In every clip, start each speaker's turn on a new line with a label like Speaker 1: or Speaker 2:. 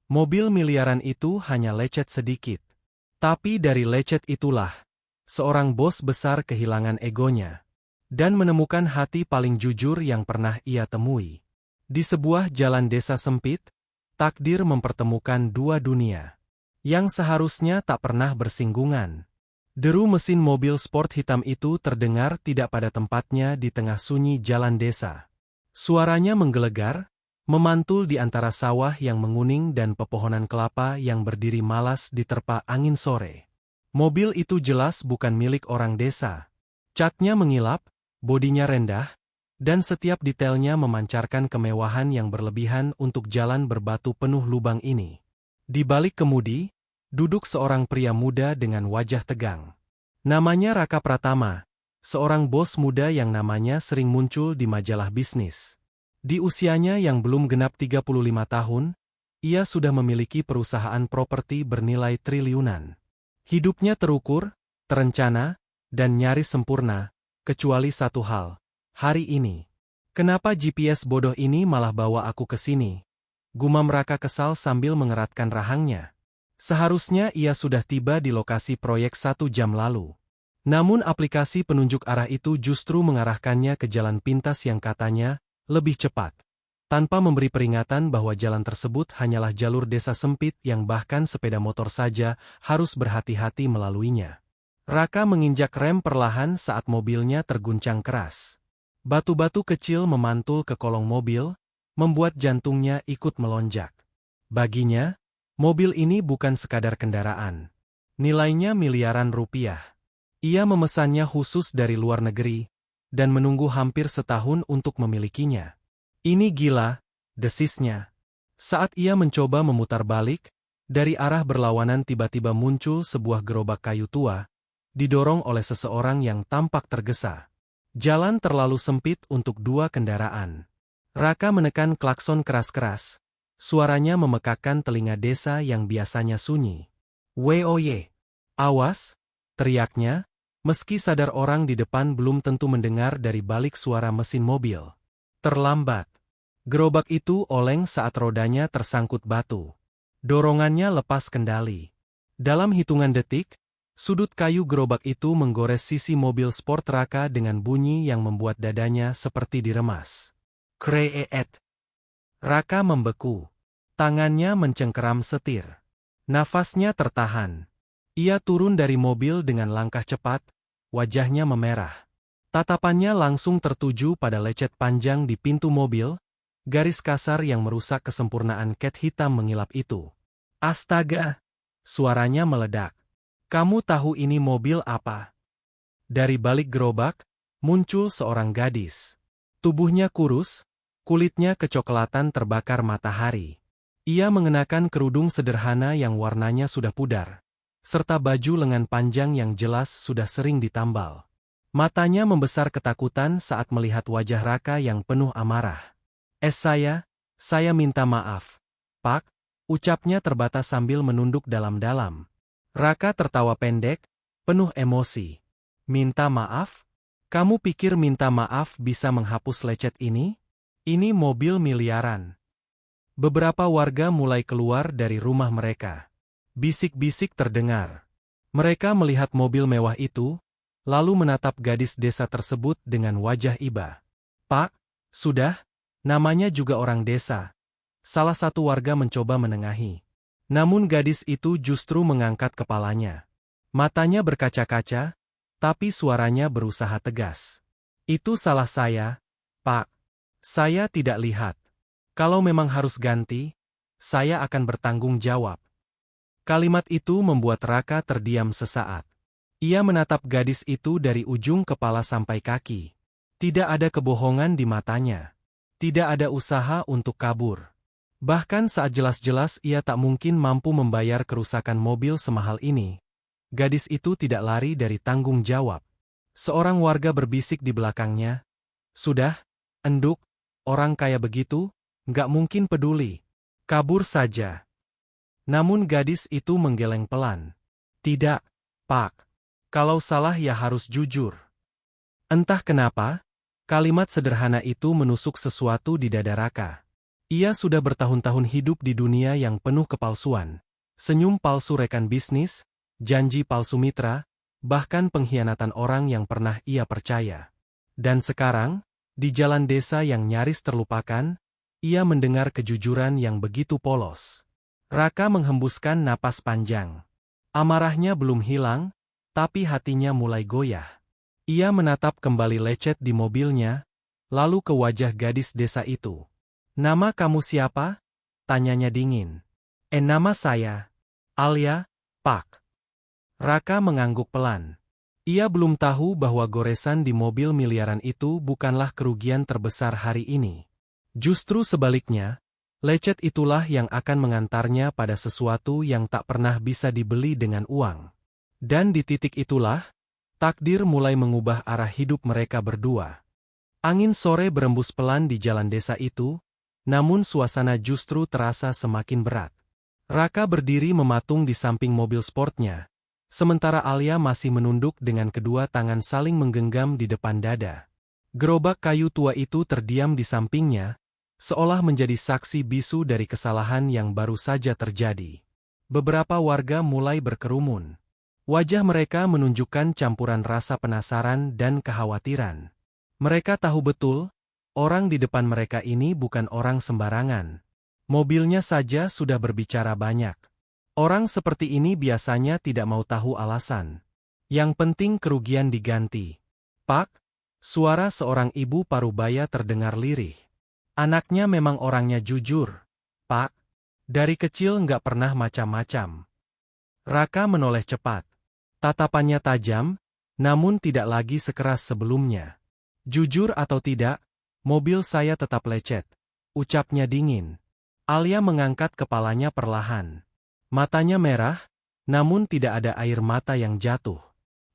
Speaker 1: Mobil miliaran itu hanya lecet sedikit. Tapi dari lecet itulah, seorang bos besar kehilangan egonya. Dan menemukan hati paling jujur yang pernah ia temui. Di sebuah jalan desa sempit, takdir mempertemukan dua dunia. Yang seharusnya tak pernah bersinggungan. Deru mesin mobil sport hitam itu terdengar tidak pada tempatnya di tengah sunyi jalan desa. Suaranya menggelegar, memantul di antara sawah yang menguning dan pepohonan kelapa yang berdiri malas diterpa angin sore. Mobil itu jelas bukan milik orang desa. Catnya mengilap, bodinya rendah, dan setiap detailnya memancarkan kemewahan yang berlebihan untuk jalan berbatu penuh lubang ini. Di balik kemudi, duduk seorang pria muda dengan wajah tegang. Namanya Raka Pratama, seorang bos muda yang namanya sering muncul di majalah bisnis. Di usianya yang belum genap 35 tahun, ia sudah memiliki perusahaan properti bernilai triliunan. Hidupnya terukur, terencana, dan nyaris sempurna, kecuali satu hal, hari ini. Kenapa GPS bodoh ini malah bawa aku ke sini? Gumam Raka kesal sambil mengeratkan rahangnya. Seharusnya ia sudah tiba di lokasi proyek 1 jam lalu. Namun aplikasi penunjuk arah itu justru mengarahkannya ke jalan pintas yang katanya lebih cepat. Tanpa memberi peringatan bahwa jalan tersebut hanyalah jalur desa sempit yang bahkan sepeda motor saja harus berhati-hati melaluinya. Raka menginjak rem perlahan saat mobilnya terguncang keras. Batu-batu kecil memantul ke kolong mobil, membuat jantungnya ikut melonjak. Baginya, mobil ini bukan sekadar kendaraan. Nilainya miliaran rupiah. Ia memesannya khusus dari luar negeri, dan menunggu hampir setahun untuk memilikinya. Ini gila, desisnya. Saat ia mencoba memutar balik, dari arah berlawanan tiba-tiba muncul sebuah gerobak kayu tua, didorong oleh seseorang yang tampak tergesa. Jalan terlalu sempit untuk dua kendaraan. Raka menekan klakson keras-keras. Suaranya memekakkan telinga desa yang biasanya sunyi. "Woye! Awas!" teriaknya, meski sadar orang di depan belum tentu mendengar dari balik suara mesin mobil. Terlambat. Gerobak itu oleng saat rodanya tersangkut batu. Dorongannya lepas kendali. Dalam hitungan detik, sudut kayu gerobak itu menggores sisi mobil sport Raka dengan bunyi yang membuat dadanya seperti diremas. Kreet. Raka membeku. Tangannya mencengkeram setir. Nafasnya tertahan. Ia turun dari mobil dengan langkah cepat, wajahnya memerah. Tatapannya langsung tertuju pada lecet panjang di pintu mobil, garis kasar yang merusak kesempurnaan cat hitam mengilap itu. "Astaga!" Suaranya meledak. "Kamu tahu ini mobil apa?" Dari balik gerobak, muncul seorang gadis. Tubuhnya kurus, kulitnya kecoklatan terbakar matahari. Ia mengenakan kerudung sederhana yang warnanya sudah pudar, serta baju lengan panjang yang jelas sudah sering ditambal. Matanya membesar ketakutan saat melihat wajah Raka yang penuh amarah. Saya minta maaf, Pak," ucapnya terbatas sambil menunduk dalam-dalam. Raka tertawa pendek, penuh emosi. "Minta maaf? Kamu pikir minta maaf bisa menghapus lecet ini? Ini mobil miliaran." Beberapa warga mulai keluar dari rumah mereka. Bisik-bisik terdengar. Mereka melihat mobil mewah itu, lalu menatap gadis desa tersebut dengan wajah iba. "Pak, sudah, namanya juga orang desa." Salah satu warga mencoba menengahi. Namun gadis itu justru mengangkat kepalanya. Matanya berkaca-kaca, tapi suaranya berusaha tegas. "Itu salah saya, Pak. Saya tidak lihat. Kalau memang harus ganti, saya akan bertanggung jawab." Kalimat itu membuat Raka terdiam sesaat. Ia menatap gadis itu dari ujung kepala sampai kaki. Tidak ada kebohongan di matanya. Tidak ada usaha untuk kabur. Bahkan saat jelas-jelas ia tak mungkin mampu membayar kerusakan mobil semahal ini, gadis itu tidak lari dari tanggung jawab. Seorang warga berbisik di belakangnya, "Sudah, enduk, orang kaya begitu, nggak mungkin peduli. Kabur saja." Namun gadis itu menggeleng pelan. "Tidak, Pak. Kalau salah ya harus jujur." Entah kenapa, kalimat sederhana itu menusuk sesuatu di dada Raka. Ia sudah bertahun-tahun hidup di dunia yang penuh kepalsuan. Senyum palsu rekan bisnis, janji palsu mitra, bahkan pengkhianatan orang yang pernah ia percaya. Dan sekarang, di jalan desa yang nyaris terlupakan, ia mendengar kejujuran yang begitu polos. Raka menghembuskan napas panjang. Amarahnya belum hilang, tapi hatinya mulai goyah. Ia menatap kembali lecet di mobilnya, lalu ke wajah gadis desa itu. "Nama kamu siapa?" tanyanya dingin. Nama saya, Alia, Pak." Raka mengangguk pelan. Ia belum tahu bahwa goresan di mobil miliaran itu bukanlah kerugian terbesar hari ini. Justru sebaliknya, lecet itulah yang akan mengantarnya pada sesuatu yang tak pernah bisa dibeli dengan uang. Dan di titik itulah, takdir mulai mengubah arah hidup mereka berdua. Angin sore berembus pelan di jalan desa itu, namun suasana justru terasa semakin berat. Raka berdiri mematung di samping mobil sportnya, sementara Alia masih menunduk dengan kedua tangan saling menggenggam di depan dada. Gerobak kayu tua itu terdiam di sampingnya, seolah menjadi saksi bisu dari kesalahan yang baru saja terjadi. Beberapa warga mulai berkerumun. Wajah mereka menunjukkan campuran rasa penasaran dan kekhawatiran. Mereka tahu betul, orang di depan mereka ini bukan orang sembarangan. Mobilnya saja sudah berbicara banyak. Orang seperti ini biasanya tidak mau tahu alasan. Yang penting kerugian diganti. "Pak," suara seorang ibu parubaya terdengar lirih. "Anaknya memang orangnya jujur, Pak. Dari kecil nggak pernah macam-macam." Raka menoleh cepat. Tatapannya tajam, namun tidak lagi sekeras sebelumnya. "Jujur atau tidak, mobil saya tetap lecet," ucapnya dingin. Alia mengangkat kepalanya perlahan. Matanya merah, namun tidak ada air mata yang jatuh.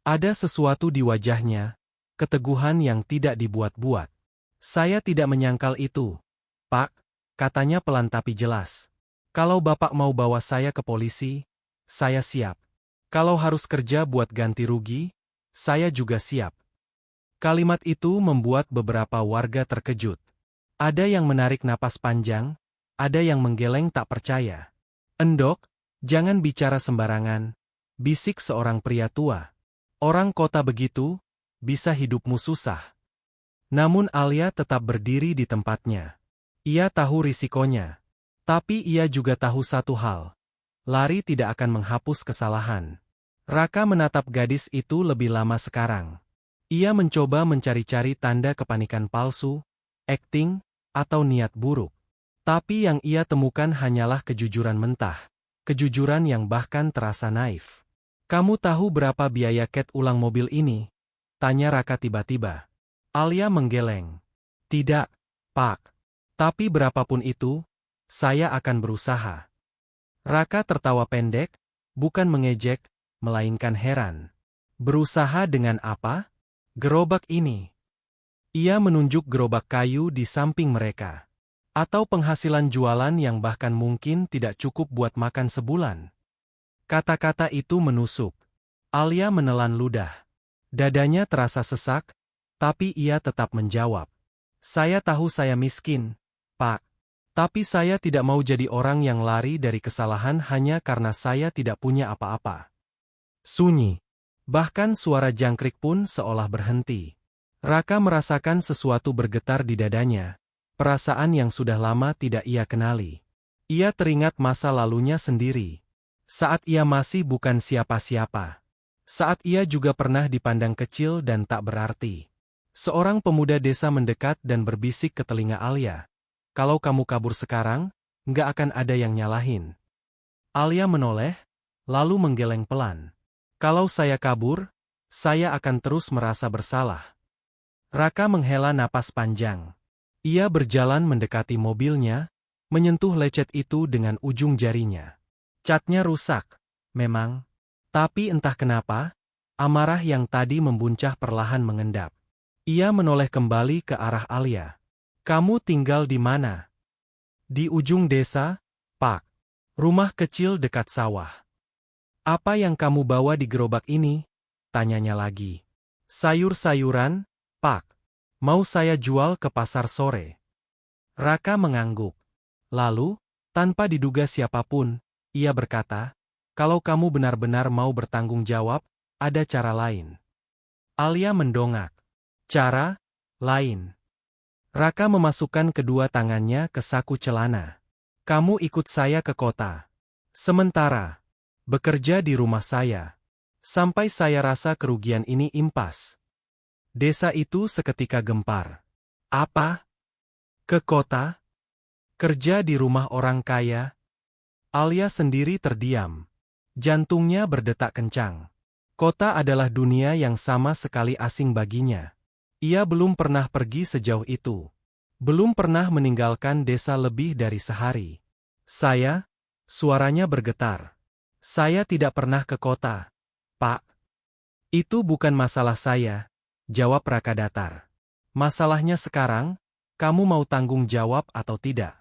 Speaker 1: Ada sesuatu di wajahnya, keteguhan yang tidak dibuat-buat. "Saya tidak menyangkal itu, Pak," katanya pelan tapi jelas. "Kalau Bapak mau bawa saya ke polisi, saya siap. Kalau harus kerja buat ganti rugi, saya juga siap." Kalimat itu membuat beberapa warga terkejut. Ada yang menarik napas panjang, ada yang menggeleng tak percaya. "Endok, jangan bicara sembarangan," bisik seorang pria tua. "Orang kota begitu, bisa hidupmu susah." Namun Alia tetap berdiri di tempatnya. Ia tahu risikonya. Tapi ia juga tahu satu hal. Lari tidak akan menghapus kesalahan. Raka menatap gadis itu lebih lama sekarang. Ia mencoba mencari-cari tanda kepanikan palsu, akting, atau niat buruk. Tapi yang ia temukan hanyalah kejujuran mentah. Kejujuran yang bahkan terasa naif. "Kamu tahu berapa biaya cat ulang mobil ini?" tanya Raka tiba-tiba. Alia menggeleng. "Tidak, Pak. Tapi berapapun itu, saya akan berusaha." Raka tertawa pendek, bukan mengejek, melainkan heran. "Berusaha dengan apa?" "Gerobak ini." Ia menunjuk gerobak kayu di samping mereka. "Atau penghasilan jualan yang bahkan mungkin tidak cukup buat makan sebulan." Kata-kata itu menusuk. Alia menelan ludah. Dadanya terasa sesak, tapi ia tetap menjawab. "Saya tahu saya miskin, Pak. Tapi saya tidak mau jadi orang yang lari dari kesalahan hanya karena saya tidak punya apa-apa." Sunyi. Bahkan suara jangkrik pun seolah berhenti. Raka merasakan sesuatu bergetar di dadanya. Perasaan yang sudah lama tidak ia kenali. Ia teringat masa lalunya sendiri. Saat ia masih bukan siapa-siapa. Saat ia juga pernah dipandang kecil dan tak berarti. Seorang pemuda desa mendekat dan berbisik ke telinga Alia. "Kalau kamu kabur sekarang, nggak akan ada yang nyalahin." Alia menoleh, lalu menggeleng pelan. "Kalau saya kabur, saya akan terus merasa bersalah." Raka menghela napas panjang. Ia berjalan mendekati mobilnya, menyentuh lecet itu dengan ujung jarinya. Catnya rusak, memang. Tapi entah kenapa, amarah yang tadi membuncah perlahan mengendap. Ia menoleh kembali ke arah Alia. "Kamu tinggal di mana?" "Di ujung desa, Pak. Rumah kecil dekat sawah." "Apa yang kamu bawa di gerobak ini?" tanyanya lagi. "Sayur-sayuran, Pak. Mau saya jual ke pasar sore." Raka mengangguk. Lalu, tanpa diduga siapapun, ia berkata, "Kalau kamu benar-benar mau bertanggung jawab, ada cara lain." Alia mendongak. Cara lain. Raka memasukkan kedua tangannya ke saku celana. "Kamu ikut saya ke kota. Sementara, bekerja di rumah saya. Sampai saya rasa kerugian ini impas." Desa itu seketika gempar. "Apa? Ke kota? Kerja di rumah orang kaya?" Alia sendiri terdiam. Jantungnya berdetak kencang. Kota adalah dunia yang sama sekali asing baginya. Ia belum pernah pergi sejauh itu. Belum pernah meninggalkan desa lebih dari sehari. Suaranya bergetar. "Saya tidak pernah ke kota, Pak." "Itu bukan masalah saya," jawab Raka datar. "Masalahnya sekarang, kamu mau tanggung jawab atau tidak?"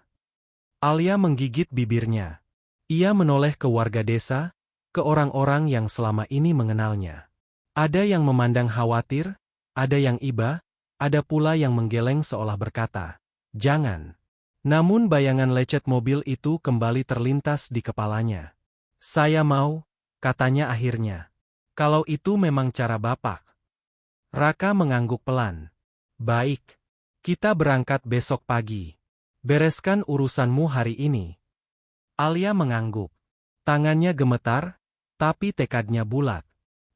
Speaker 1: Alia menggigit bibirnya. Ia menoleh ke warga desa, ke orang-orang yang selama ini mengenalnya. Ada yang memandang khawatir, ada yang iba, ada pula yang menggeleng seolah berkata, "Jangan." Namun bayangan lecet mobil itu kembali terlintas di kepalanya. "Saya mau," katanya akhirnya. "Kalau itu memang cara Bapak." Raka mengangguk pelan. "Baik. Kita berangkat besok pagi. Bereskan urusanmu hari ini." Alia mengangguk. Tangannya gemetar, tapi tekadnya bulat.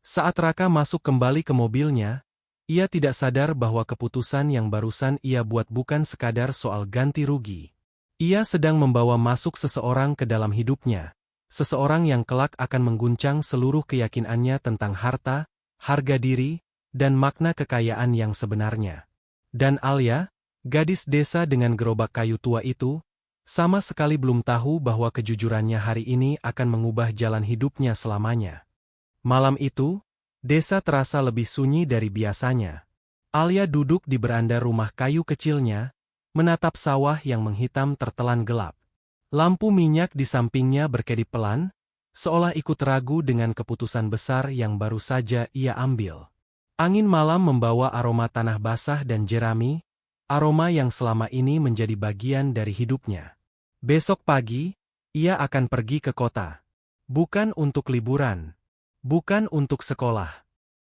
Speaker 1: Saat Raka masuk kembali ke mobilnya, ia tidak sadar bahwa keputusan yang barusan ia buat bukan sekadar soal ganti rugi. Ia sedang membawa masuk seseorang ke dalam hidupnya. Seseorang yang kelak akan mengguncang seluruh keyakinannya tentang harta, harga diri, dan makna kekayaan yang sebenarnya. Dan Alia, gadis desa dengan gerobak kayu tua itu, sama sekali belum tahu bahwa kejujurannya hari ini akan mengubah jalan hidupnya selamanya. Malam itu, desa terasa lebih sunyi dari biasanya. Alia duduk di beranda rumah kayu kecilnya, menatap sawah yang menghitam tertelan gelap. Lampu minyak di sampingnya berkedip pelan, seolah ikut ragu dengan keputusan besar yang baru saja ia ambil. Angin malam membawa aroma tanah basah dan jerami, aroma yang selama ini menjadi bagian dari hidupnya. Besok pagi, ia akan pergi ke kota. Bukan untuk liburan. Bukan untuk sekolah.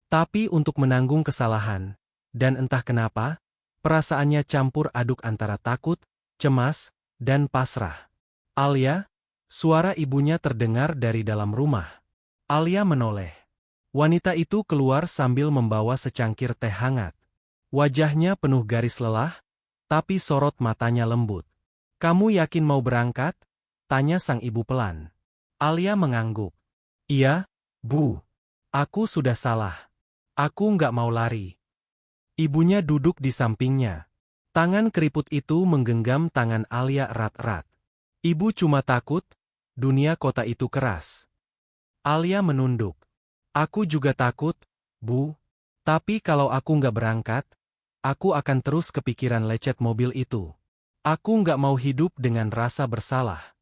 Speaker 1: Tapi untuk menanggung kesalahan. Dan entah kenapa, perasaannya campur aduk antara takut, cemas, dan pasrah. "Alia?" Suara ibunya terdengar dari dalam rumah. Alia menoleh. Wanita itu keluar sambil membawa secangkir teh hangat. Wajahnya penuh garis lelah, tapi sorot matanya lembut. "Kamu yakin mau berangkat?" tanya sang ibu pelan. Alia mengangguk. "Iya, Bu. Aku sudah salah. Aku nggak mau lari." Ibunya duduk di sampingnya. Tangan keriput itu menggenggam tangan Alia erat-erat. "Ibu cuma takut, dunia kota itu keras." Alia menunduk. "Aku juga takut, Bu. Tapi kalau aku nggak berangkat, aku akan terus kepikiran lecet mobil itu. Aku nggak mau hidup dengan rasa bersalah."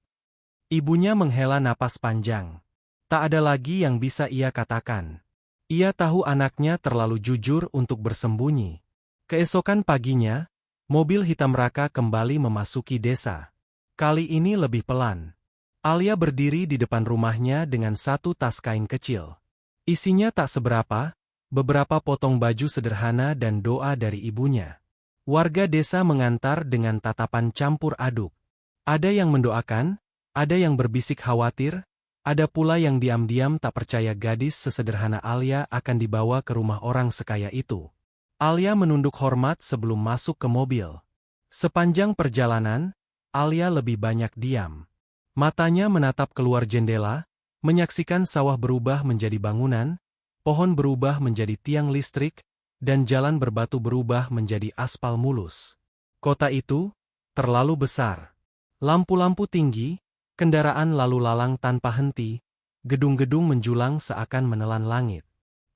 Speaker 1: Ibunya menghela napas panjang. Tak ada lagi yang bisa ia katakan. Ia tahu anaknya terlalu jujur untuk bersembunyi. Keesokan paginya, mobil hitam Raka kembali memasuki desa. Kali ini lebih pelan. Alia berdiri di depan rumahnya dengan satu tas kain kecil. Isinya tak seberapa, beberapa potong baju sederhana dan doa dari ibunya. Warga desa mengantar dengan tatapan campur aduk. Ada yang mendoakan, ada yang berbisik khawatir, ada pula yang diam-diam tak percaya gadis sesederhana Alia akan dibawa ke rumah orang sekaya itu. Alia menunduk hormat sebelum masuk ke mobil. Sepanjang perjalanan, Alia lebih banyak diam. Matanya menatap keluar jendela, menyaksikan sawah berubah menjadi bangunan, pohon berubah menjadi tiang listrik, dan jalan berbatu berubah menjadi aspal mulus. Kota itu terlalu besar. Lampu-lampu tinggi, kendaraan lalu lalang tanpa henti, gedung-gedung menjulang seakan menelan langit.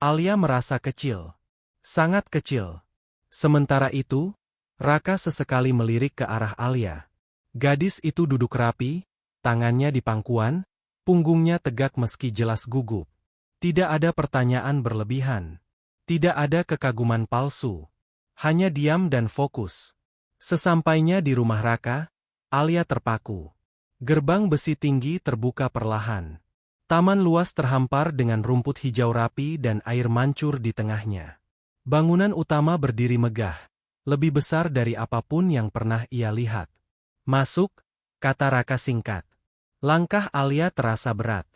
Speaker 1: Alia merasa kecil. Sangat kecil. Sementara itu, Raka sesekali melirik ke arah Alia. Gadis itu duduk rapi, tangannya di pangkuan, punggungnya tegak meski jelas gugup. Tidak ada pertanyaan berlebihan. Tidak ada kekaguman palsu. Hanya diam dan fokus. Sesampainya di rumah Raka, Alia terpaku. Gerbang besi tinggi terbuka perlahan. Taman luas terhampar dengan rumput hijau rapi dan air mancur di tengahnya. Bangunan utama berdiri megah, lebih besar dari apapun yang pernah ia lihat. "Masuk," kata Raka singkat. Langkah Alia terasa berat.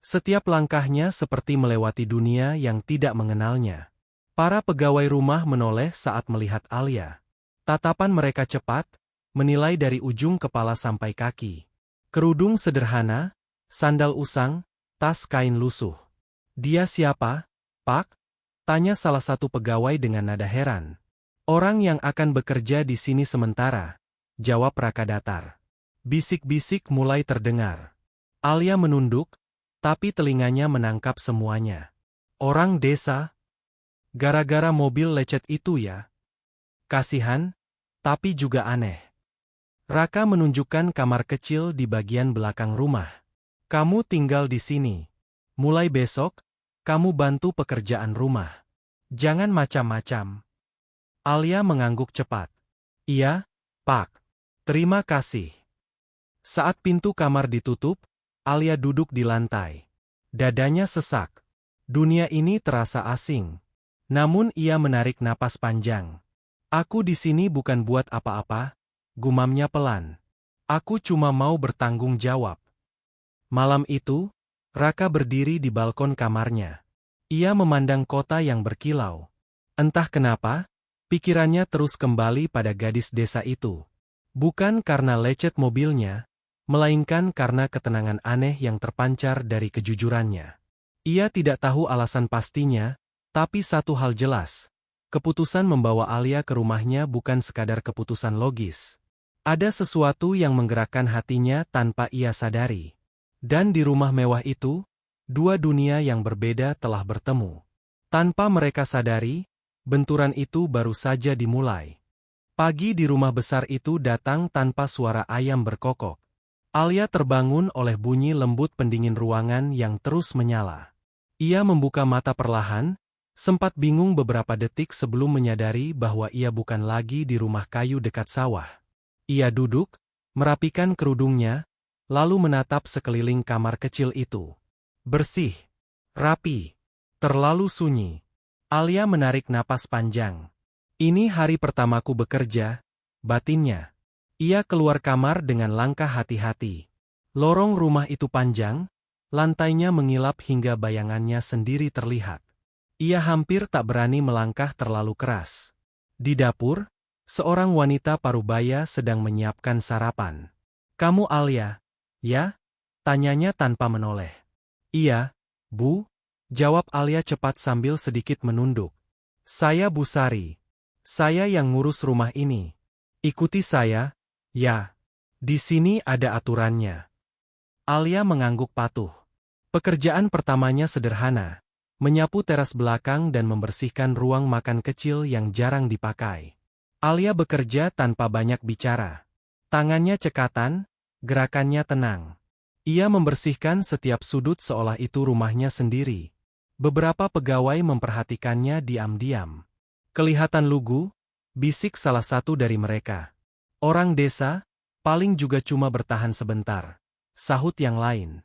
Speaker 1: Setiap langkahnya seperti melewati dunia yang tidak mengenalnya. Para pegawai rumah menoleh saat melihat Alia. Tatapan mereka cepat, menilai dari ujung kepala sampai kaki. Kerudung sederhana, sandal usang, tas kain lusuh. "Dia siapa, Pak?" tanya salah satu pegawai dengan nada heran. "Orang yang akan bekerja di sini sementara," jawab Raka datar. Bisik-bisik mulai terdengar. Alia menunduk, tapi telinganya menangkap semuanya. "Orang desa? Gara-gara mobil lecet itu ya?" Kasihan, tapi juga aneh. Raka menunjukkan kamar kecil di bagian belakang rumah. "Kamu tinggal di sini. Mulai besok, kamu bantu pekerjaan rumah. Jangan macam-macam." Alia mengangguk cepat. "Iya, Pak. Terima kasih." Saat pintu kamar ditutup, Alia duduk di lantai. Dadanya sesak. Dunia ini terasa asing. Namun ia menarik napas panjang. "Aku di sini bukan buat apa-apa," gumamnya pelan. "Aku cuma mau bertanggung jawab." Malam itu, Raka berdiri di balkon kamarnya. Ia memandang kota yang berkilau. Entah kenapa, pikirannya terus kembali pada gadis desa itu. Bukan karena lecet mobilnya, melainkan karena ketenangan aneh yang terpancar dari kejujurannya. Ia tidak tahu alasan pastinya, tapi satu hal jelas. Keputusan membawa Alia ke rumahnya bukan sekadar keputusan logis. Ada sesuatu yang menggerakkan hatinya tanpa ia sadari. Dan di rumah mewah itu, dua dunia yang berbeda telah bertemu. Tanpa mereka sadari, benturan itu baru saja dimulai. Pagi di rumah besar itu datang tanpa suara ayam berkokok. Alia terbangun oleh bunyi lembut pendingin ruangan yang terus menyala. Ia membuka mata perlahan, sempat bingung beberapa detik sebelum menyadari bahwa ia bukan lagi di rumah kayu dekat sawah. Ia duduk, merapikan kerudungnya, lalu menatap sekeliling kamar kecil itu. Bersih, rapi, terlalu sunyi. Alia menarik napas panjang. "Ini hari pertamaku bekerja," batinnya. Ia keluar kamar dengan langkah hati-hati. Lorong rumah itu panjang, lantainya mengilap hingga bayangannya sendiri terlihat. Ia hampir tak berani melangkah terlalu keras. Di dapur, seorang wanita parubaya sedang menyiapkan sarapan. "Kamu Alia, ya?" tanyanya tanpa menoleh. "Iya, Bu," jawab Alia cepat sambil sedikit menunduk. "Saya Bu Sari. Saya yang ngurus rumah ini. Ikuti saya, ya. Di sini ada aturannya." Alia mengangguk patuh. Pekerjaan pertamanya sederhana, menyapu teras belakang dan membersihkan ruang makan kecil yang jarang dipakai. Alia bekerja tanpa banyak bicara. Tangannya cekatan, gerakannya tenang. Ia membersihkan setiap sudut seolah itu rumahnya sendiri. Beberapa pegawai memperhatikannya diam-diam. "Kelihatan lugu," bisik salah satu dari mereka. "Orang desa, paling juga cuma bertahan sebentar," sahut yang lain.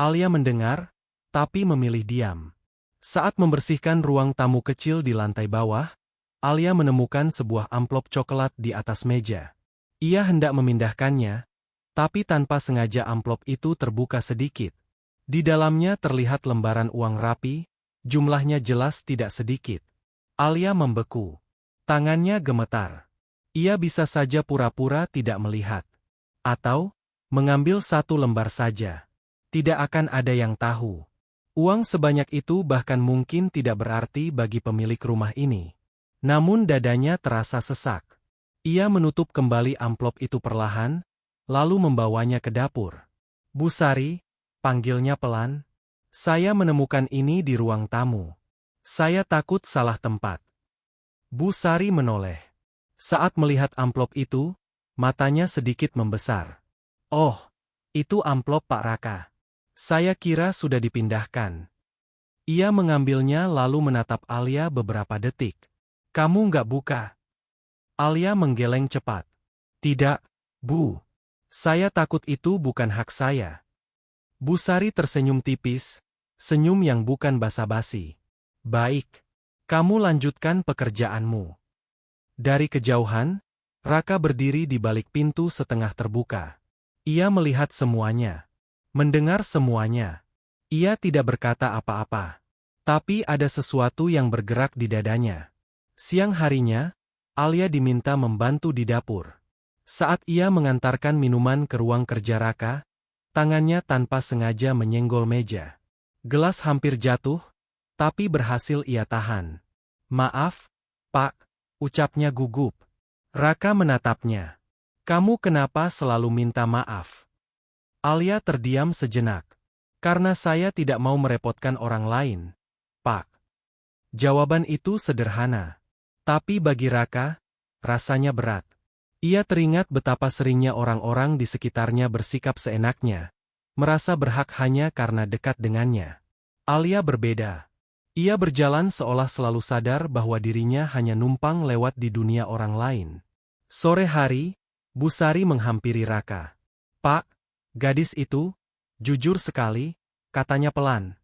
Speaker 1: Alia mendengar, tapi memilih diam. Saat membersihkan ruang tamu kecil di lantai bawah, Alia menemukan sebuah amplop coklat di atas meja. Ia hendak memindahkannya, tapi tanpa sengaja amplop itu terbuka sedikit. Di dalamnya terlihat lembaran uang rapi, jumlahnya jelas tidak sedikit. Alia membeku. Tangannya gemetar. Ia bisa saja pura-pura tidak melihat. Atau, mengambil satu lembar saja. Tidak akan ada yang tahu. Uang sebanyak itu bahkan mungkin tidak berarti bagi pemilik rumah ini. Namun dadanya terasa sesak. Ia menutup kembali amplop itu perlahan, lalu membawanya ke dapur. "Bu Sari," panggilnya pelan, "saya menemukan ini di ruang tamu. Saya takut salah tempat." Bu Sari menoleh. Saat melihat amplop itu, matanya sedikit membesar. "Oh, itu amplop Pak Raka. Saya kira sudah dipindahkan." Ia mengambilnya lalu menatap Alia beberapa detik. "Kamu nggak buka?" Alia menggeleng cepat. "Tidak, Bu. Saya takut itu bukan hak saya. Busari tersenyum tipis, senyum yang bukan basa-basi. Baik, kamu lanjutkan pekerjaanmu. Dari kejauhan, Raka berdiri di balik pintu setengah terbuka. Ia melihat semuanya. Mendengar semuanya. Ia tidak berkata apa-apa. Tapi ada sesuatu yang bergerak di dadanya. Siang harinya, Alia diminta membantu di dapur. Saat ia mengantarkan minuman ke ruang kerja Raka, tangannya tanpa sengaja menyenggol meja. Gelas hampir jatuh, tapi berhasil ia tahan. Maaf, Pak, ucapnya gugup. Raka menatapnya. Kamu kenapa selalu minta maaf? Alia terdiam sejenak. Karena saya tidak mau merepotkan orang lain, Pak. Jawaban itu sederhana. Tapi bagi Raka, rasanya berat. Ia teringat betapa seringnya orang-orang di sekitarnya bersikap seenaknya, merasa berhak hanya karena dekat dengannya. Alia berbeda. Ia berjalan seolah selalu sadar bahwa dirinya hanya numpang lewat di dunia orang lain. Sore hari, Busari menghampiri Raka. Pak, gadis itu, jujur sekali, katanya pelan.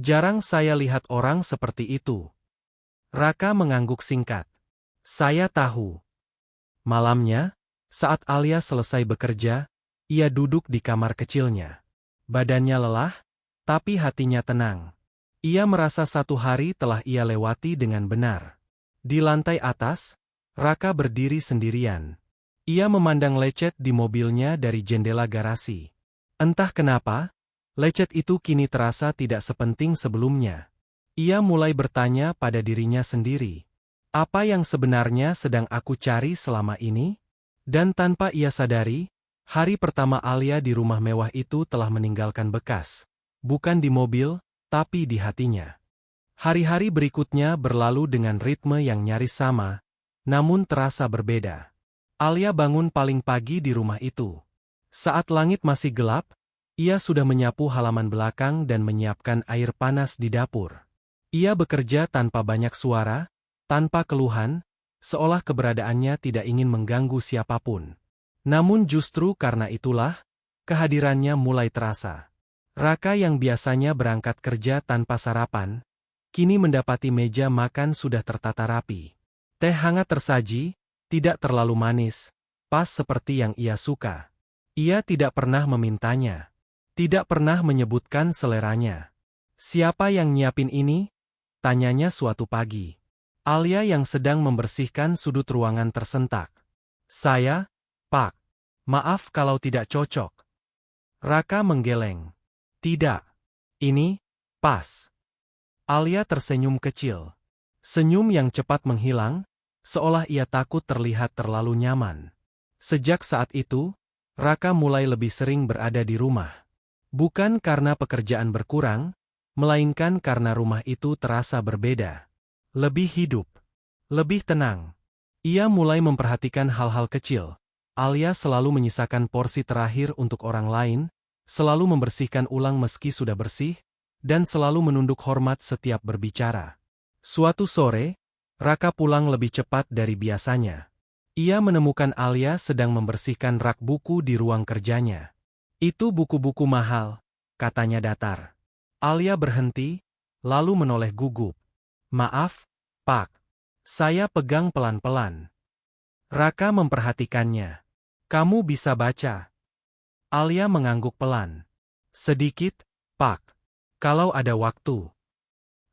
Speaker 1: Jarang saya lihat orang seperti itu. Raka mengangguk singkat. Saya tahu. Malamnya, saat Alia selesai bekerja, ia duduk di kamar kecilnya. Badannya lelah, tapi hatinya tenang. Ia merasa satu hari telah ia lewati dengan benar. Di lantai atas, Raka berdiri sendirian. Ia memandang lecet di mobilnya dari jendela garasi. Entah kenapa, lecet itu kini terasa tidak sepenting sebelumnya. Ia mulai bertanya pada dirinya sendiri. Apa yang sebenarnya sedang aku cari selama ini? Dan tanpa ia sadari, hari pertama Alia di rumah mewah itu telah meninggalkan bekas. Bukan di mobil, tapi di hatinya. Hari-hari berikutnya berlalu dengan ritme yang nyaris sama, namun terasa berbeda. Alia bangun paling pagi di rumah itu. Saat langit masih gelap, ia sudah menyapu halaman belakang dan menyiapkan air panas di dapur. Ia bekerja tanpa banyak suara, tanpa keluhan, seolah keberadaannya tidak ingin mengganggu siapapun. Namun justru karena itulah, kehadirannya mulai terasa. Raka yang biasanya berangkat kerja tanpa sarapan, kini mendapati meja makan sudah tertata rapi. Teh hangat tersaji, tidak terlalu manis, pas seperti yang ia suka. Ia tidak pernah memintanya. Tidak pernah menyebutkan seleranya. Siapa yang nyiapin ini? Tanyanya suatu pagi. Alia yang sedang membersihkan sudut ruangan tersentak. Saya, Pak. Maaf kalau tidak cocok. Raka menggeleng. Tidak. Ini, pas. Alia tersenyum kecil. Senyum yang cepat menghilang, seolah ia takut terlihat terlalu nyaman. Sejak saat itu, Raka mulai lebih sering berada di rumah. Bukan karena pekerjaan berkurang, melainkan karena rumah itu terasa berbeda. Lebih hidup. Lebih tenang. Ia mulai memperhatikan hal-hal kecil. Alia selalu menyisakan porsi terakhir untuk orang lain, selalu membersihkan ulang meski sudah bersih, dan selalu menunduk hormat setiap berbicara. Suatu sore, Raka pulang lebih cepat dari biasanya. Ia menemukan Alia sedang membersihkan rak buku di ruang kerjanya. Itu buku-buku mahal, katanya datar. Alia berhenti, lalu menoleh gugup. Maaf, Pak. Saya pegang pelan-pelan. Raka memperhatikannya. Kamu bisa baca. Alia mengangguk pelan. Sedikit, Pak. Kalau ada waktu.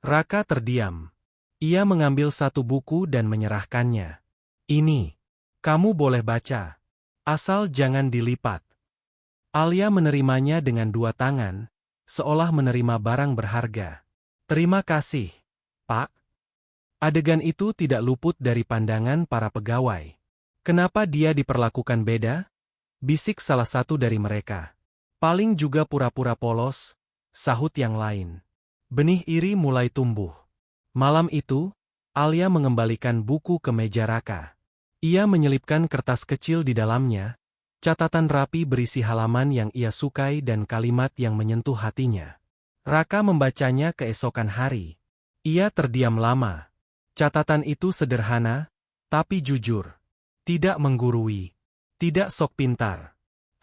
Speaker 1: Raka terdiam. Ia mengambil satu buku dan menyerahkannya. Ini. Kamu boleh baca. Asal jangan dilipat. Alia menerimanya dengan dua tangan, seolah menerima barang berharga. Terima kasih, Pak. Adegan itu tidak luput dari pandangan para pegawai. Kenapa dia diperlakukan beda? Bisik salah satu dari mereka. Paling juga pura-pura polos, sahut yang lain. Benih iri mulai tumbuh. Malam itu, Alia mengembalikan buku ke meja Raka. Ia menyelipkan kertas kecil di dalamnya, catatan rapi berisi halaman yang ia sukai dan kalimat yang menyentuh hatinya. Raka membacanya keesokan hari. Ia terdiam lama. Catatan itu sederhana, tapi jujur. Tidak menggurui. Tidak sok pintar.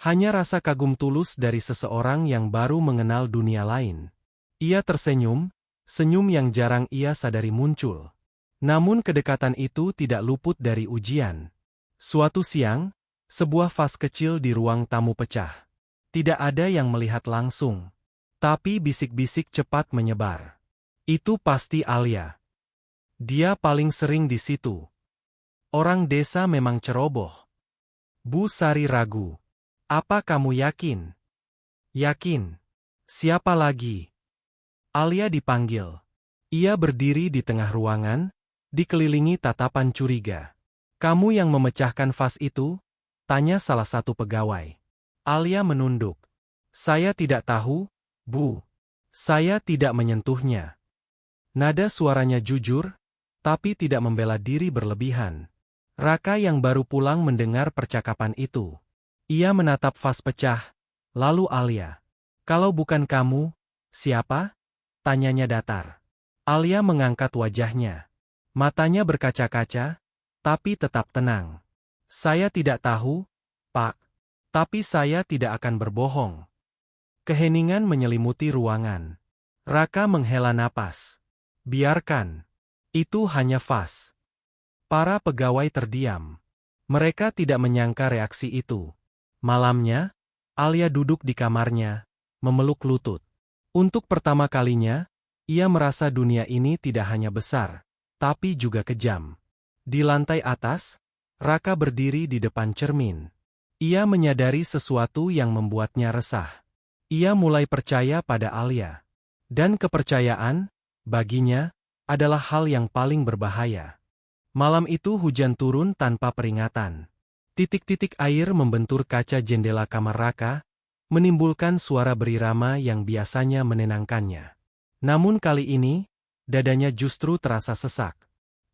Speaker 1: Hanya rasa kagum tulus dari seseorang yang baru mengenal dunia lain. Ia tersenyum, senyum yang jarang ia sadari muncul. Namun kedekatan itu tidak luput dari ujian. Suatu siang, sebuah vas kecil di ruang tamu pecah. Tidak ada yang melihat langsung. Tapi bisik-bisik cepat menyebar. Itu pasti Alia. Dia paling sering di situ. Orang desa memang ceroboh. Bu Sari ragu. Apa kamu yakin? Yakin. Siapa lagi? Alia dipanggil. Ia berdiri di tengah ruangan, dikelilingi tatapan curiga. Kamu yang memecahkan vas itu? Tanya salah satu pegawai. Alia menunduk. Saya tidak tahu, Bu. Saya tidak menyentuhnya. Nada suaranya jujur, tapi tidak membela diri berlebihan. Raka yang baru pulang mendengar percakapan itu. Ia menatap vas pecah, lalu Alia. Kalau bukan kamu, siapa? Tanyanya datar. Alia mengangkat wajahnya. Matanya berkaca-kaca, tapi tetap tenang. Saya tidak tahu, Pak. Tapi saya tidak akan berbohong. Keheningan menyelimuti ruangan. Raka menghela napas. Biarkan. Itu hanya vas. Para pegawai terdiam. Mereka tidak menyangka reaksi itu. Malamnya, Alia duduk di kamarnya, memeluk lutut. Untuk pertama kalinya, ia merasa dunia ini tidak hanya besar, tapi juga kejam. Di lantai atas, Raka berdiri di depan cermin. Ia menyadari sesuatu yang membuatnya resah. Ia mulai percaya pada Alia. Dan kepercayaan, baginya, adalah hal yang paling berbahaya. Malam itu hujan turun tanpa peringatan. Titik-titik air membentur kaca jendela kamar Raka, menimbulkan suara berirama yang biasanya menenangkannya. Namun kali ini, dadanya justru terasa sesak.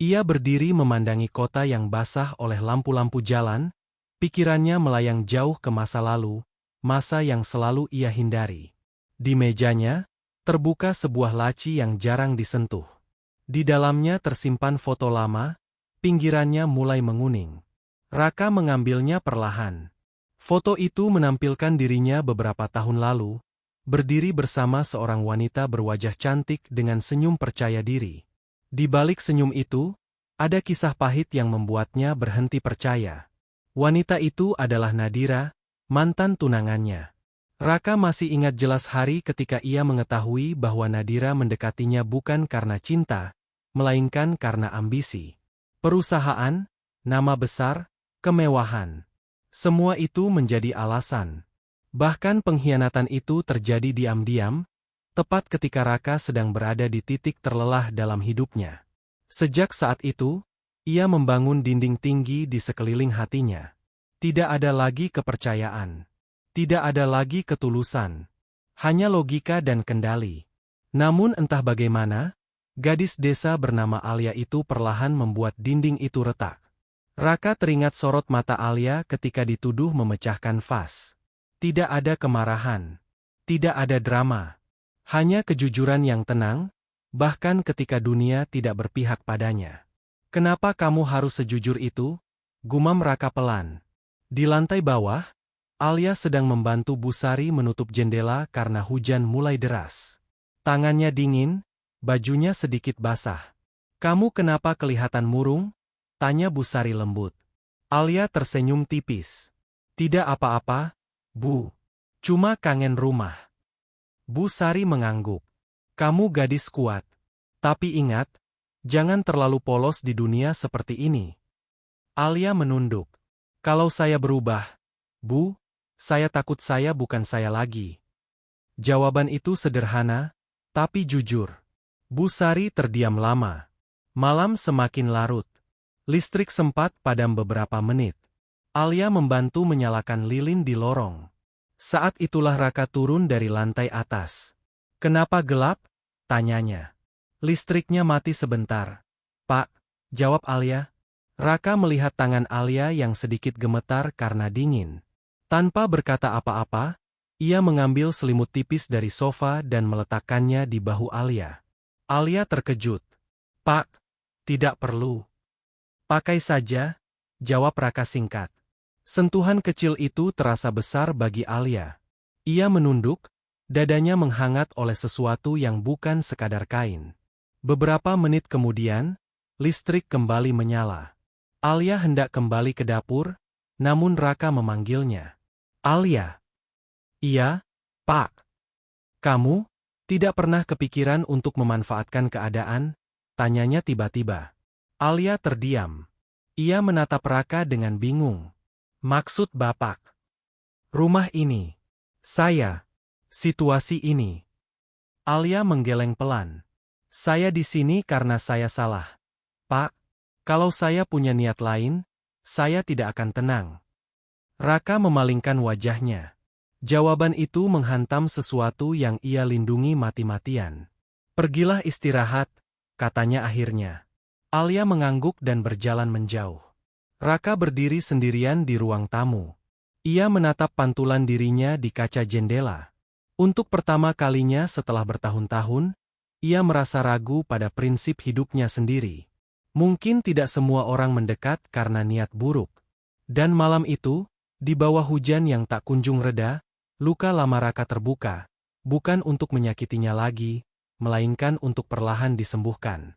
Speaker 1: Ia berdiri memandangi kota yang basah oleh lampu-lampu jalan, pikirannya melayang jauh ke masa lalu, masa yang selalu ia hindari. Di mejanya, terbuka sebuah laci yang jarang disentuh. Di dalamnya tersimpan foto lama, pinggirannya mulai menguning. Raka mengambilnya perlahan. Foto itu menampilkan dirinya beberapa tahun lalu, berdiri bersama seorang wanita berwajah cantik dengan senyum percaya diri. Di balik senyum itu, ada kisah pahit yang membuatnya berhenti percaya. Wanita itu adalah Nadira, mantan tunangannya. Raka masih ingat jelas hari ketika ia mengetahui bahwa Nadira mendekatinya bukan karena cinta, melainkan karena ambisi. Perusahaan, nama besar, kemewahan. Semua itu menjadi alasan. Bahkan pengkhianatan itu terjadi diam-diam, tepat ketika Raka sedang berada di titik terlelah dalam hidupnya. Sejak saat itu, ia membangun dinding tinggi di sekeliling hatinya. Tidak ada lagi kepercayaan. Tidak ada lagi ketulusan. Hanya logika dan kendali. Namun entah bagaimana, gadis desa bernama Alia itu perlahan membuat dinding itu retak. Raka teringat sorot mata Alia ketika dituduh memecahkan vas. Tidak ada kemarahan. Tidak ada drama. Hanya kejujuran yang tenang, bahkan ketika dunia tidak berpihak padanya. Kenapa kamu harus sejujur itu? Gumam Raka pelan. Di lantai bawah, Alia sedang membantu Bu Sari menutup jendela karena hujan mulai deras. Tangannya dingin, bajunya sedikit basah. Kamu kenapa kelihatan murung? Tanya Bu Sari lembut. Alia tersenyum tipis. Tidak apa-apa, Bu. Cuma kangen rumah. Bu Sari mengangguk. Kamu gadis kuat. Tapi ingat, jangan terlalu polos di dunia seperti ini. Alia menunduk. Kalau saya berubah, Bu, saya takut saya bukan saya lagi. Jawaban itu sederhana, tapi jujur. Bu Sari terdiam lama. Malam semakin larut. Listrik sempat padam beberapa menit. Alia membantu menyalakan lilin di lorong. Saat itulah Raka turun dari lantai atas. Kenapa gelap? Tanyanya. Listriknya mati sebentar. Pak, jawab Alia. Raka melihat tangan Alia yang sedikit gemetar karena dingin. Tanpa berkata apa-apa, ia mengambil selimut tipis dari sofa dan meletakkannya di bahu Alia. Alia terkejut. Pak, tidak perlu. Pakai saja, jawab Raka singkat. Sentuhan kecil itu terasa besar bagi Alia. Ia menunduk, dadanya menghangat oleh sesuatu yang bukan sekadar kain. Beberapa menit kemudian, listrik kembali menyala. Alia hendak kembali ke dapur, namun Raka memanggilnya. Alia. Iya, Pak. Kamu tidak pernah kepikiran untuk memanfaatkan keadaan? Tanyanya tiba-tiba. Alia terdiam. Ia menatap Raka dengan bingung. Maksud Bapak? Rumah ini. Saya. Situasi ini. Alia menggeleng pelan. Saya di sini karena saya salah. Pak, kalau saya punya niat lain, saya tidak akan tenang. Raka memalingkan wajahnya. Jawaban itu menghantam sesuatu yang ia lindungi mati-matian. Pergilah istirahat, katanya akhirnya. Alia mengangguk dan berjalan menjauh. Raka berdiri sendirian di ruang tamu. Ia menatap pantulan dirinya di kaca jendela. Untuk pertama kalinya setelah bertahun-tahun, ia merasa ragu pada prinsip hidupnya sendiri. Mungkin tidak semua orang mendekat karena niat buruk. Dan malam itu, di bawah hujan yang tak kunjung reda, luka lama Raka terbuka, bukan untuk menyakitinya lagi, melainkan untuk perlahan disembuhkan.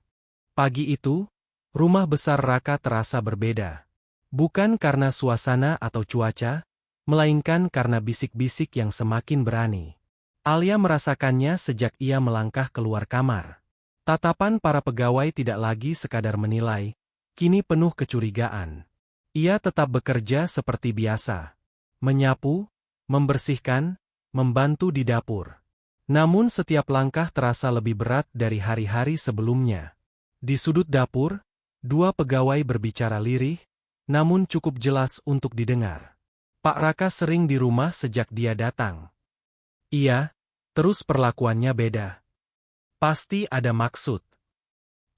Speaker 1: Pagi itu, rumah besar Raka terasa berbeda. Bukan karena suasana atau cuaca, melainkan karena bisik-bisik yang semakin berani. Alia merasakannya sejak ia melangkah keluar kamar. Tatapan para pegawai tidak lagi sekadar menilai, kini penuh kecurigaan. Ia tetap bekerja seperti biasa. Menyapu, membersihkan, membantu di dapur. Namun setiap langkah terasa lebih berat dari hari-hari sebelumnya. Di sudut dapur, dua pegawai berbicara lirih, namun cukup jelas untuk didengar. Pak Raka sering di rumah sejak dia datang. Iya, terus perlakuannya beda. Pasti ada maksud.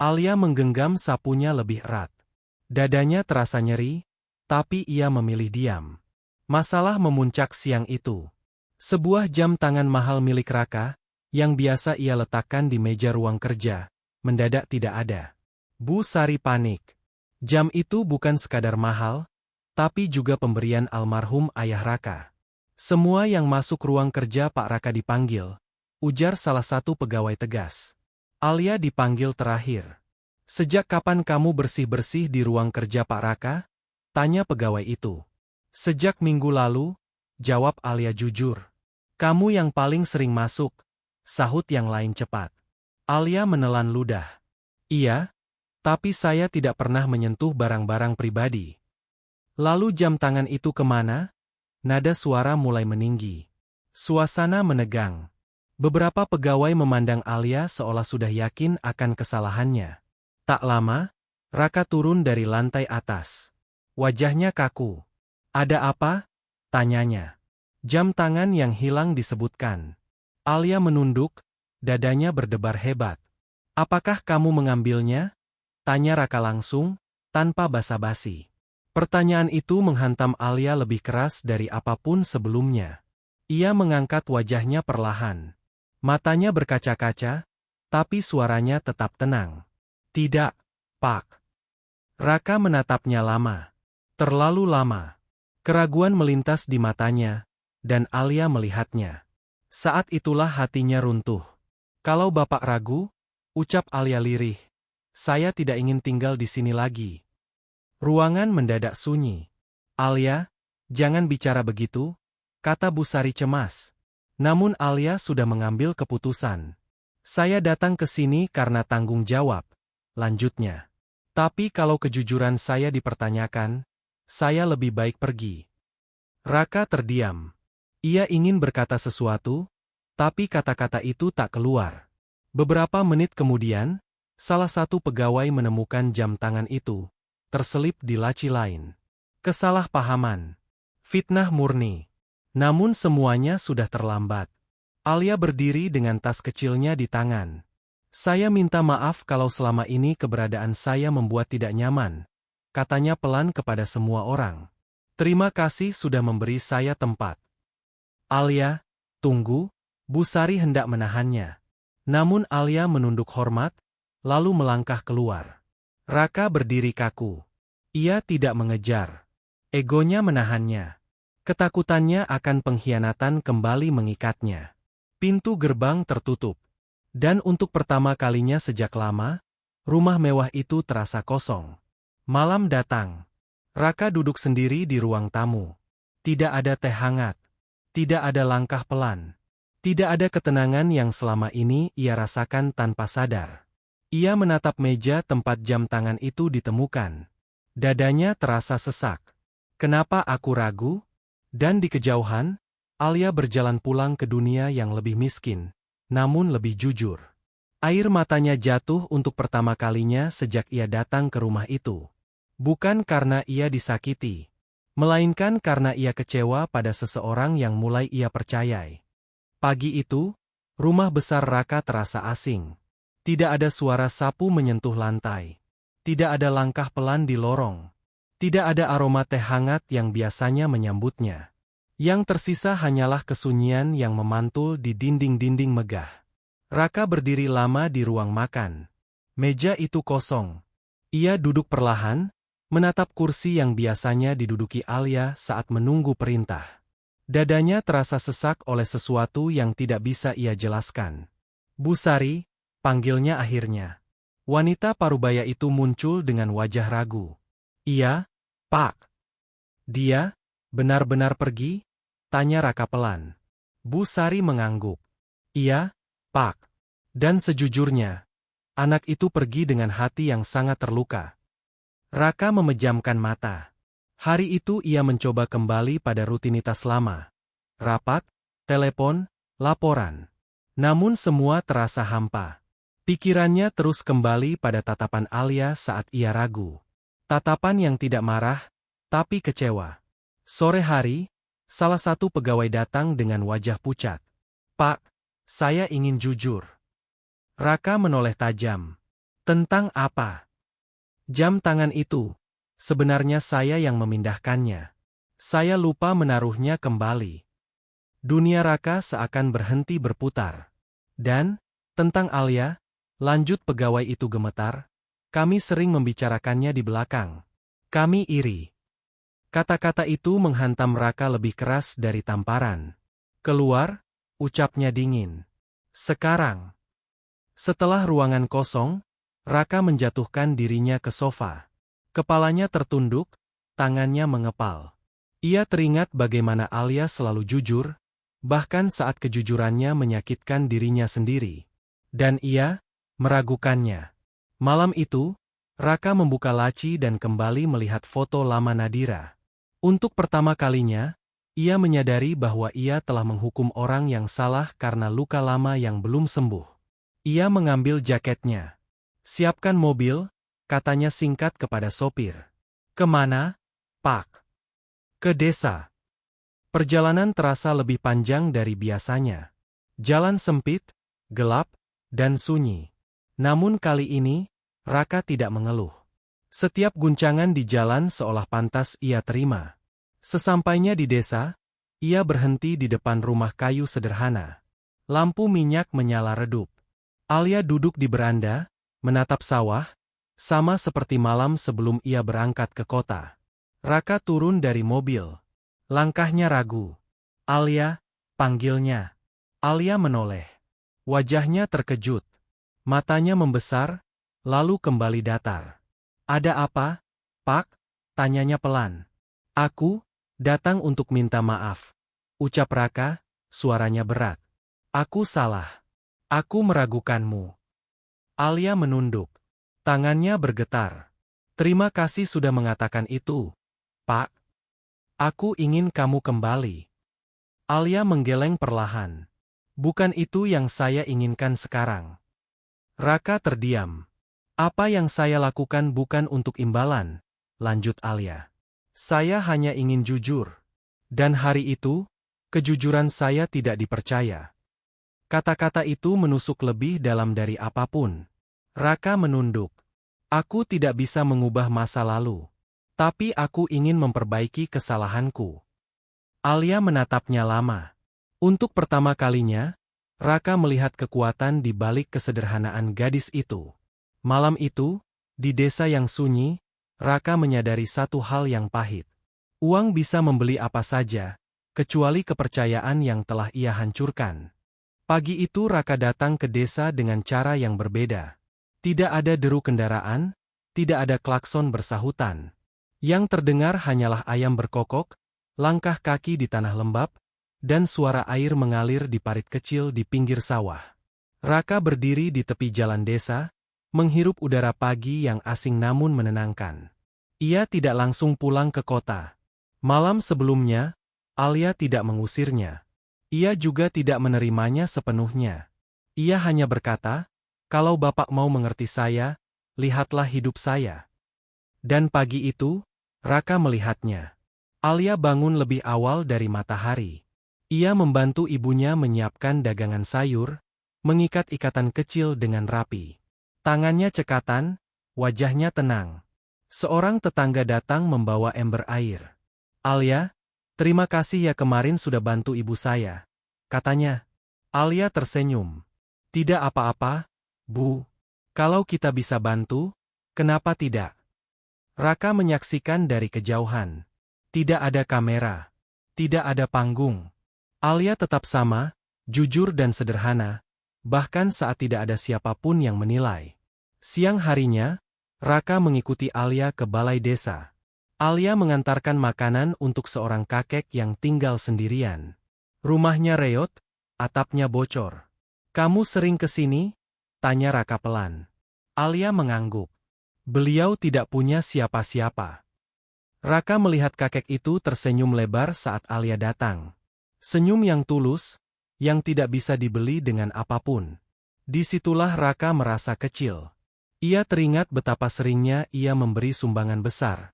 Speaker 1: Alia menggenggam sapunya lebih erat. Dadanya terasa nyeri, tapi ia memilih diam. Masalah memuncak siang itu. Sebuah jam tangan mahal milik Raka, yang biasa ia letakkan di meja ruang kerja, mendadak tidak ada. Bu Sari panik. Jam itu bukan sekadar mahal, tapi juga pemberian almarhum ayah Raka. Semua yang masuk ruang kerja Pak Raka dipanggil, ujar salah satu pegawai tegas. Alia dipanggil terakhir. Sejak kapan kamu bersih-bersih di ruang kerja Pak Raka? Tanya pegawai itu. Sejak minggu lalu, jawab Alia jujur. Kamu yang paling sering masuk, sahut yang lain cepat. Alia menelan ludah. Iya, tapi saya tidak pernah menyentuh barang-barang pribadi. Lalu jam tangan itu kemana? Nada suara mulai meninggi. Suasana menegang. Beberapa pegawai memandang Alia seolah sudah yakin akan kesalahannya. Tak lama, Raka turun dari lantai atas. Wajahnya kaku. Ada apa? Tanyanya. Jam tangan yang hilang disebutkan. Alia menunduk, dadanya berdebar hebat. Apakah kamu mengambilnya? Tanya Raka langsung, tanpa basa-basi. Pertanyaan itu menghantam Alia lebih keras dari apapun sebelumnya. Ia mengangkat wajahnya perlahan. Matanya berkaca-kaca, tapi suaranya tetap tenang. Tidak, Pak. Raka menatapnya lama. Terlalu lama. Keraguan melintas di matanya, dan Alia melihatnya. Saat itulah hatinya runtuh. Kalau Bapak ragu, ucap Alia lirih, saya tidak ingin tinggal di sini lagi. Ruangan mendadak sunyi. Alia, jangan bicara begitu, kata Bu Sari cemas. Namun Alia sudah mengambil keputusan. Saya datang ke sini karena tanggung jawab, lanjutnya. Tapi kalau kejujuran saya dipertanyakan, saya lebih baik pergi. Raka terdiam. Ia ingin berkata sesuatu, tapi kata-kata itu tak keluar. Beberapa menit kemudian, salah satu pegawai menemukan jam tangan itu, terselip di laci lain. Kesalahpahaman. Fitnah murni. Namun semuanya sudah terlambat. Alia berdiri dengan tas kecilnya di tangan. Saya minta maaf kalau selama ini keberadaan saya membuat tidak nyaman, katanya pelan kepada semua orang. Terima kasih sudah memberi saya tempat. Alia, tunggu, Bu Sari hendak menahannya. Namun Alia menunduk hormat, lalu melangkah keluar. Raka berdiri kaku. Ia tidak mengejar. Egonya menahannya. Ketakutannya akan pengkhianatan kembali mengikatnya. Pintu gerbang tertutup. Dan untuk pertama kalinya sejak lama, rumah mewah itu terasa kosong. Malam datang. Raka duduk sendiri di ruang tamu. Tidak ada teh hangat. Tidak ada langkah pelan. Tidak ada ketenangan yang selama ini ia rasakan tanpa sadar. Ia menatap meja tempat jam tangan itu ditemukan. Dadanya terasa sesak. Kenapa aku ragu? Dan di kejauhan, Alia berjalan pulang ke dunia yang lebih miskin, namun lebih jujur. Air matanya jatuh untuk pertama kalinya sejak ia datang ke rumah itu. Bukan karena ia disakiti, melainkan karena ia kecewa pada seseorang yang mulai ia percayai. Pagi itu, rumah besar Raka terasa asing. Tidak ada suara sapu menyentuh lantai. Tidak ada langkah pelan di lorong. Tidak ada aroma teh hangat yang biasanya menyambutnya. Yang tersisa hanyalah kesunyian yang memantul di dinding-dinding megah. Raka berdiri lama di ruang makan. Meja itu kosong. Ia duduk perlahan, menatap kursi yang biasanya diduduki Alia saat menunggu perintah. Dadanya terasa sesak oleh sesuatu yang tidak bisa ia jelaskan. Bu Sari, panggilnya akhirnya. Wanita parubaya itu muncul dengan wajah ragu. Iya, Pak. Dia, benar-benar pergi? Tanya Raka pelan. Bu Sari mengangguk. Iya, Pak. Dan sejujurnya, anak itu pergi dengan hati yang sangat terluka. Raka memejamkan mata. Hari itu ia mencoba kembali pada rutinitas lama. Rapat, telepon, laporan. Namun semua terasa hampa. Pikirannya terus kembali pada tatapan Alia saat ia ragu. Tatapan yang tidak marah, tapi kecewa. Sore hari, salah satu pegawai datang dengan wajah pucat. Pak, saya ingin jujur. Raka menoleh tajam. Tentang apa? Jam tangan itu. Sebenarnya saya yang memindahkannya. Saya lupa menaruhnya kembali. Dunia Raka seakan berhenti berputar. Dan, tentang Alia, lanjut pegawai itu gemetar, kami sering membicarakannya di belakang. Kami iri. Kata-kata itu menghantam Raka lebih keras dari tamparan. Keluar, ucapnya dingin. Sekarang. Setelah ruangan kosong, Raka menjatuhkan dirinya ke sofa. Kepalanya tertunduk, tangannya mengepal. Ia teringat bagaimana Alia selalu jujur, bahkan saat kejujurannya menyakitkan dirinya sendiri. Dan ia meragukannya. Malam itu, Raka membuka laci dan kembali melihat foto lama Nadira. Untuk pertama kalinya, ia menyadari bahwa ia telah menghukum orang yang salah karena luka lama yang belum sembuh. Ia mengambil jaketnya. Siapkan mobil, katanya singkat kepada sopir. Kemana, Pak? Ke desa. Perjalanan terasa lebih panjang dari biasanya. Jalan sempit, gelap, dan sunyi. Namun kali ini, Raka tidak mengeluh. Setiap guncangan di jalan seolah pantas ia terima. Sesampainya di desa, ia berhenti di depan rumah kayu sederhana. Lampu minyak menyala redup. Alia duduk di beranda, menatap sawah, sama seperti malam sebelum ia berangkat ke kota. Raka turun dari mobil. Langkahnya ragu. Alia, panggilnya. Alia menoleh. Wajahnya terkejut. Matanya membesar, lalu kembali datar. Ada apa, Pak? Tanyanya pelan. Aku datang untuk minta maaf. Ucap Raka, suaranya berat. Aku salah. Aku meragukanmu. Alia menunduk. Tangannya bergetar. Terima kasih sudah mengatakan itu, Pak. Aku ingin kamu kembali. Alia menggeleng perlahan. Bukan itu yang saya inginkan sekarang. Raka terdiam. Apa yang saya lakukan bukan untuk imbalan, lanjut Alia. Saya hanya ingin jujur. Dan hari itu, kejujuran saya tidak dipercaya. Kata-kata itu menusuk lebih dalam dari apapun. Raka menunduk. Aku tidak bisa mengubah masa lalu. Tapi aku ingin memperbaiki kesalahanku. Alia menatapnya lama. Untuk pertama kalinya, Raka melihat kekuatan di balik kesederhanaan gadis itu. Malam itu, di desa yang sunyi, Raka menyadari satu hal yang pahit. Uang bisa membeli apa saja, kecuali kepercayaan yang telah ia hancurkan. Pagi itu Raka datang ke desa dengan cara yang berbeda. Tidak ada deru kendaraan, tidak ada klakson bersahutan. Yang terdengar hanyalah ayam berkokok, langkah kaki di tanah lembab, dan suara air mengalir di parit kecil di pinggir sawah. Raka berdiri di tepi jalan desa, menghirup udara pagi yang asing namun menenangkan. Ia tidak langsung pulang ke kota. Malam sebelumnya, Alia tidak mengusirnya. Ia juga tidak menerimanya sepenuhnya. Ia hanya berkata, "Kalau Bapak mau mengerti saya, lihatlah hidup saya." Dan pagi itu, Raka melihatnya. Alia bangun lebih awal dari matahari. Ia membantu ibunya menyiapkan dagangan sayur, mengikat ikatan kecil dengan rapi. Tangannya cekatan, wajahnya tenang. Seorang tetangga datang membawa ember air. "Alia, terima kasih ya kemarin sudah bantu ibu saya," katanya. Alia tersenyum. "Tidak apa-apa, Bu. Kalau kita bisa bantu, kenapa tidak?" Raka menyaksikan dari kejauhan. Tidak ada kamera. Tidak ada panggung. Alia tetap sama, jujur dan sederhana, bahkan saat tidak ada siapapun yang menilai. Siang harinya, Raka mengikuti Alia ke balai desa. Alia mengantarkan makanan untuk seorang kakek yang tinggal sendirian. Rumahnya reot, atapnya bocor. "Kamu sering ke sini?" tanya Raka pelan. Alia mengangguk. Beliau tidak punya siapa-siapa. Raka melihat kakek itu tersenyum lebar saat Alia datang. Senyum yang tulus, yang tidak bisa dibeli dengan apapun. Disitulah Raka merasa kecil. Ia teringat betapa seringnya ia memberi sumbangan besar,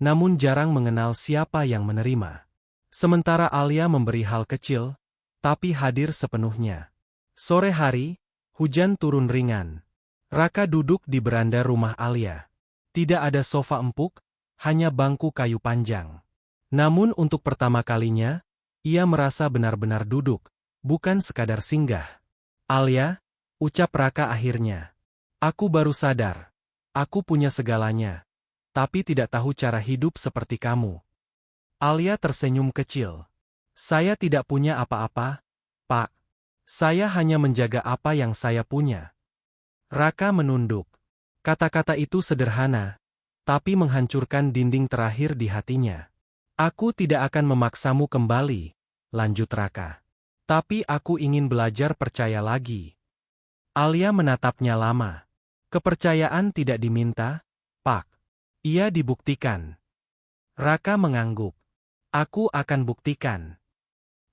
Speaker 1: namun jarang mengenal siapa yang menerima. Sementara Alia memberi hal kecil, tapi hadir sepenuhnya. Sore hari, hujan turun ringan. Raka duduk di beranda rumah Alia. Tidak ada sofa empuk, hanya bangku kayu panjang. Namun untuk pertama kalinya, ia merasa benar-benar duduk, bukan sekadar singgah. "Alia," ucap Raka akhirnya. "Aku baru sadar. Aku punya segalanya, tapi tidak tahu cara hidup seperti kamu." Alia tersenyum kecil. "Saya tidak punya apa-apa, Pak. Saya hanya menjaga apa yang saya punya." Raka menunduk. Kata-kata itu sederhana, tapi menghancurkan dinding terakhir di hatinya. "Aku tidak akan memaksamu kembali," lanjut Raka. "Tapi aku ingin belajar percaya lagi." Alia menatapnya lama. "Kepercayaan tidak diminta, Pak. Ia dibuktikan." Raka mengangguk. "Aku akan buktikan."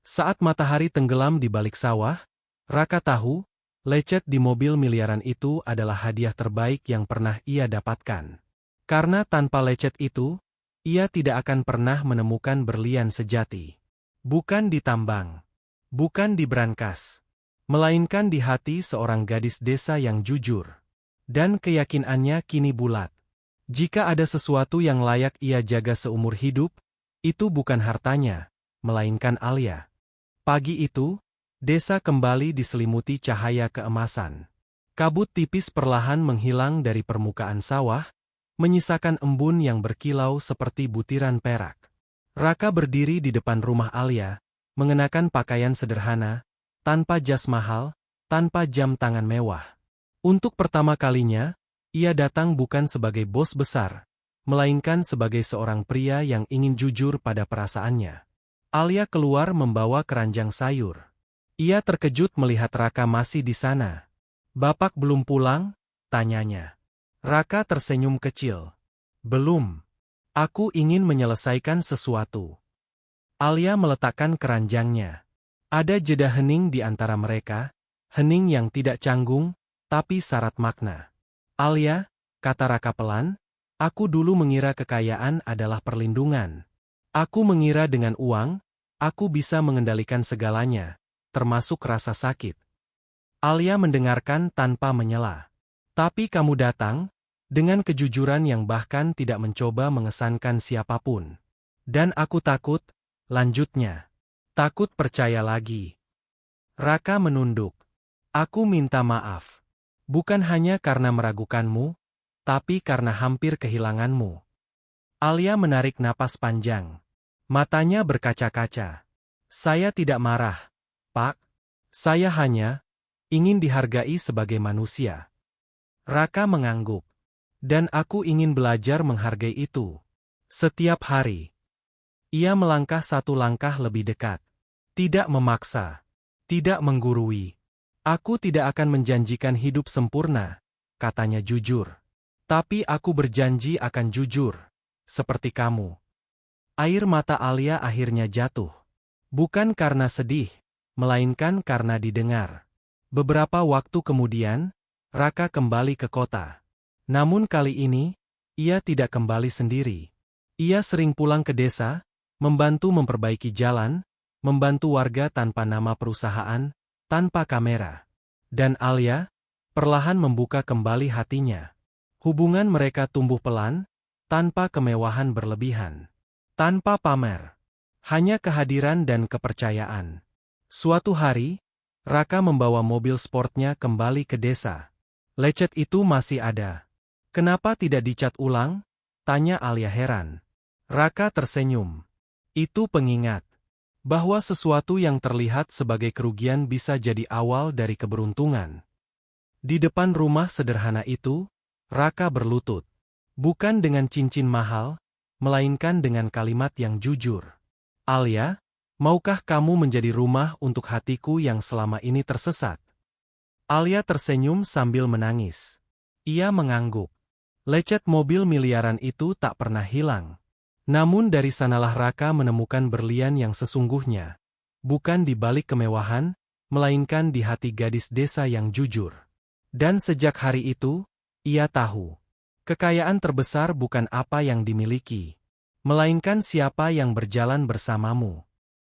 Speaker 1: Saat matahari tenggelam di balik sawah, Raka tahu, lecet di mobil miliaran itu adalah hadiah terbaik yang pernah ia dapatkan. Karena tanpa lecet itu, ia tidak akan pernah menemukan berlian sejati. Bukan di tambang, bukan di brankas, melainkan di hati seorang gadis desa yang jujur. Dan keyakinannya kini bulat. Jika ada sesuatu yang layak ia jaga seumur hidup, itu bukan hartanya, melainkan Alia. Pagi itu, desa kembali diselimuti cahaya keemasan. Kabut tipis perlahan menghilang dari permukaan sawah, menyisakan embun yang berkilau seperti butiran perak. Raka berdiri di depan rumah Alia, mengenakan pakaian sederhana, tanpa jas mahal, tanpa jam tangan mewah. Untuk pertama kalinya, ia datang bukan sebagai bos besar, melainkan sebagai seorang pria yang ingin jujur pada perasaannya. Alia keluar membawa keranjang sayur. Ia terkejut melihat Raka masih di sana. "Bapak belum pulang?" tanyanya. Raka tersenyum kecil. "Belum. Aku ingin menyelesaikan sesuatu." Alia meletakkan keranjangnya. Ada jeda hening di antara mereka, hening yang tidak canggung, tapi syarat makna. "Alia," kata Raka pelan, "aku dulu mengira kekayaan adalah perlindungan. Aku mengira dengan uang, aku bisa mengendalikan segalanya, termasuk rasa sakit." Alia mendengarkan tanpa menyela. "Tapi kamu datang, dengan kejujuran yang bahkan tidak mencoba mengesankan siapapun. Dan aku takut," lanjutnya. "Takut percaya lagi." Raka menunduk. "Aku minta maaf. Bukan hanya karena meragukanmu, tapi karena hampir kehilanganmu." Alia menarik napas panjang. Matanya berkaca-kaca. Saya tidak marah, Pak. Saya hanya ingin dihargai sebagai manusia. Raka mengangguk. Dan aku ingin belajar menghargai itu. Setiap hari. Ia melangkah satu langkah lebih dekat. Tidak memaksa. Tidak menggurui. Aku tidak akan menjanjikan hidup sempurna, katanya jujur. Tapi aku berjanji akan jujur. Seperti kamu. Air mata Alia akhirnya jatuh. Bukan karena sedih, melainkan karena didengar. Beberapa waktu kemudian, Raka kembali ke kota. Namun kali ini, ia tidak kembali sendiri. Ia sering pulang ke desa, membantu memperbaiki jalan, membantu warga tanpa nama perusahaan, tanpa kamera. Dan Alia, perlahan membuka kembali hatinya. Hubungan mereka tumbuh pelan, tanpa kemewahan berlebihan. Tanpa pamer. Hanya kehadiran dan kepercayaan. Suatu hari, Raka membawa mobil sportnya kembali ke desa. Lecet itu masih ada. Kenapa tidak dicat ulang? Tanya Alia heran. Raka tersenyum. Itu pengingat bahwa sesuatu yang terlihat sebagai kerugian bisa jadi awal dari keberuntungan. Di depan rumah sederhana itu, Raka berlutut. Bukan dengan cincin mahal, melainkan dengan kalimat yang jujur. Alia, maukah kamu menjadi rumah untuk hatiku yang selama ini tersesat? Alia tersenyum sambil menangis. Ia mengangguk. Lecet mobil miliaran itu tak pernah hilang. Namun dari sanalah Raka menemukan berlian yang sesungguhnya. Bukan di balik kemewahan, melainkan di hati gadis desa yang jujur. Dan sejak hari itu, ia tahu. Kekayaan terbesar bukan apa yang dimiliki, melainkan siapa yang berjalan bersamamu.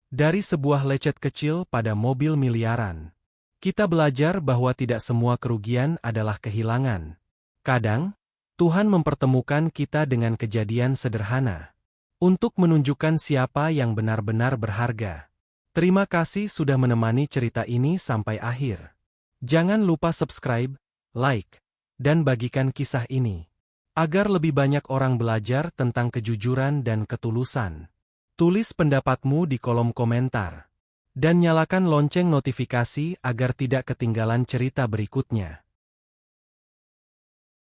Speaker 1: Dari sebuah lecet kecil pada mobil miliaran, kita belajar bahwa tidak semua kerugian adalah kehilangan. Kadang, Tuhan mempertemukan kita dengan kejadian sederhana untuk menunjukkan siapa yang benar-benar berharga. Terima kasih sudah menemani cerita ini sampai akhir. Jangan lupa subscribe, like, dan bagikan kisah ini agar lebih banyak orang belajar tentang kejujuran dan ketulusan. Tulis pendapatmu di kolom komentar dan nyalakan lonceng notifikasi agar tidak ketinggalan cerita berikutnya.